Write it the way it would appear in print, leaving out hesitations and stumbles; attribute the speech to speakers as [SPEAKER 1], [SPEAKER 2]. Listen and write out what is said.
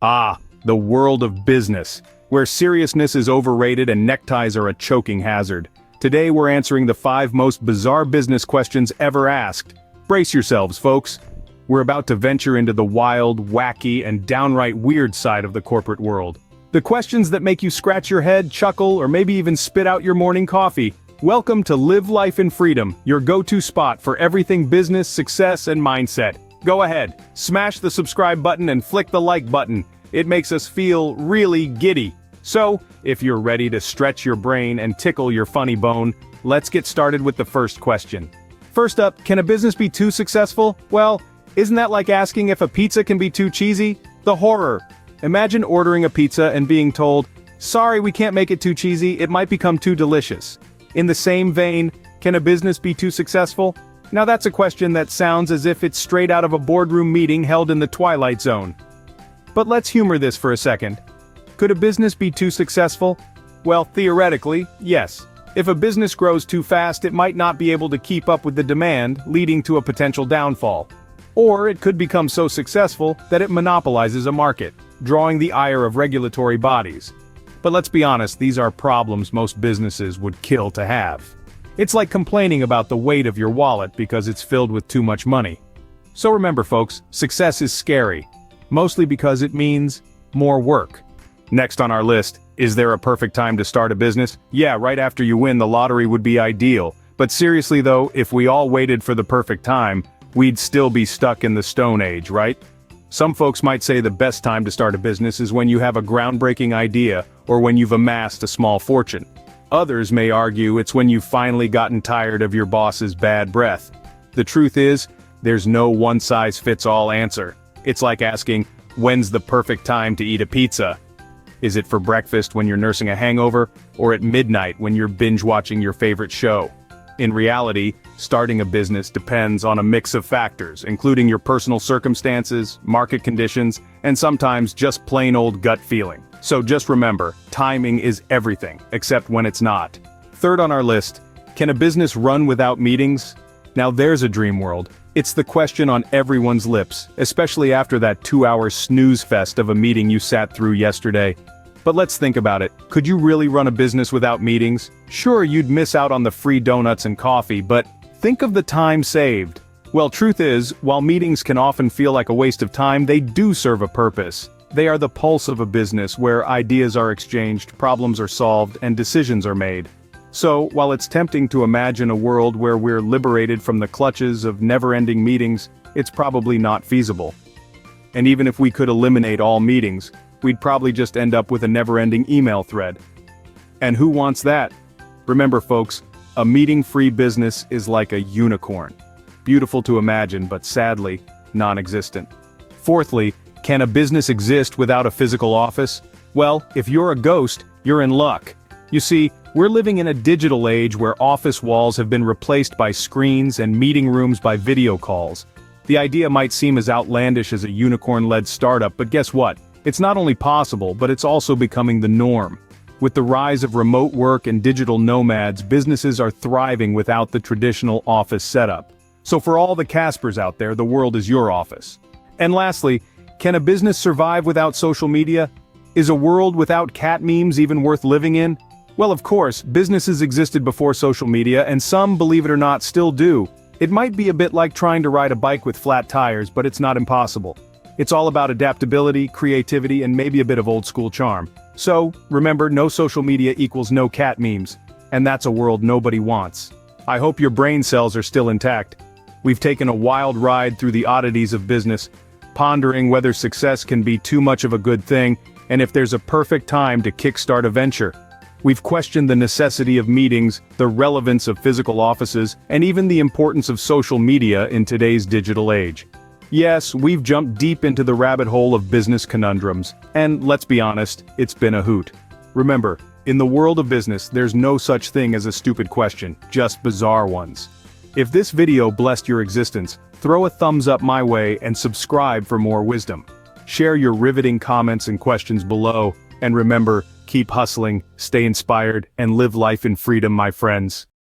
[SPEAKER 1] Ah, the world of business, where seriousness is overrated and neckties are a choking hazard. Today we're answering the 5 most bizarre business questions ever asked. Brace yourselves, folks. We're about to venture into the wild, wacky, and downright weird side of the corporate world. The questions that make you scratch your head, chuckle, or maybe even spit out your morning coffee. Welcome to Live Life in Freedom, your go-to spot for everything business, success, and mindset. Go ahead, smash the subscribe button and flick the like button. It makes us feel really giddy. So, if you're ready to stretch your brain and tickle your funny bone, let's get started with the first question. First up, can a business be too successful? Well, isn't that like asking if a pizza can be too cheesy? The horror. Imagine ordering a pizza and being told, "Sorry, we can't make it too cheesy, it might become too delicious." In the same vein, can a business be too successful? Now that's a question that sounds as if it's straight out of a boardroom meeting held in the Twilight Zone. But let's humor this for a second. Could a business be too successful? Well, theoretically, yes. If a business grows too fast, it might not be able to keep up with the demand, leading to a potential downfall. Or it could become so successful that it monopolizes a market, drawing the ire of regulatory bodies. But let's be honest, these are problems most businesses would kill to have. It's like complaining about the weight of your wallet because it's filled with too much money. So remember folks, success is scary. Mostly because it means more work. Next on our list, is there a perfect time to start a business? Yeah, right after you win the lottery would be ideal. But seriously though, if we all waited for the perfect time, we'd still be stuck in the Stone Age, right? Some folks might say the best time to start a business is when you have a groundbreaking idea or when you've amassed a small fortune. Others may argue it's when you've finally gotten tired of your boss's bad breath. The truth is, there's no one-size-fits-all answer. It's like asking, when's the perfect time to eat a pizza? Is it for breakfast when you're nursing a hangover, or at midnight when you're binge-watching your favorite show? In reality, starting a business depends on a mix of factors, including your personal circumstances, market conditions, and sometimes just plain old gut feeling. So just remember, timing is everything, except when it's not. Third on our list, can a business run without meetings? Now there's a dream world. It's the question on everyone's lips, especially after that 2-hour snooze fest of a meeting you sat through yesterday. But let's think about it. Could you really run a business without meetings? Sure, you'd miss out on the free donuts and coffee, but think of the time saved. Well, truth is, while meetings can often feel like a waste of time, they do serve a purpose. They are the pulse of a business where ideas are exchanged, problems are solved, and decisions are made. So, while it's tempting to imagine a world where we're liberated from the clutches of never-ending meetings, it's probably not feasible. And even if we could eliminate all meetings, we'd probably just end up with a never-ending email thread. And who wants that? Remember folks, a meeting-free business is like a unicorn. Beautiful to imagine, but sadly, non-existent. Fourthly, can a business exist without a physical office? Well, if you're a ghost, you're in luck. You see, we're living in a digital age where office walls have been replaced by screens and meeting rooms by video calls. The idea might seem as outlandish as a unicorn-led startup, but guess what? It's not only possible, but it's also becoming the norm. With the rise of remote work and digital nomads, businesses are thriving without the traditional office setup. So for all the Caspers out there, the world is your office. And lastly, can a business survive without social media? Is a world without cat memes even worth living in? Well, of course, businesses existed before social media, and some, believe it or not, still do. It might be a bit like trying to ride a bike with flat tires, but it's not impossible. It's all about adaptability, creativity, and maybe a bit of old-school charm. So, remember, no social media equals no cat memes. And that's a world nobody wants. I hope your brain cells are still intact. We've taken a wild ride through the oddities of business, pondering whether success can be too much of a good thing, and if there's a perfect time to kickstart a venture. We've questioned the necessity of meetings, the relevance of physical offices, and even the importance of social media in today's digital age. Yes, we've jumped deep into the rabbit hole of business conundrums, and let's be honest, it's been a hoot. Remember, in the world of business, there's no such thing as a stupid question, just bizarre ones. If this video blessed your existence, throw a thumbs up my way and subscribe for more wisdom. Share your riveting comments and questions below, and remember, keep hustling, stay inspired, and live life in freedom, my friends.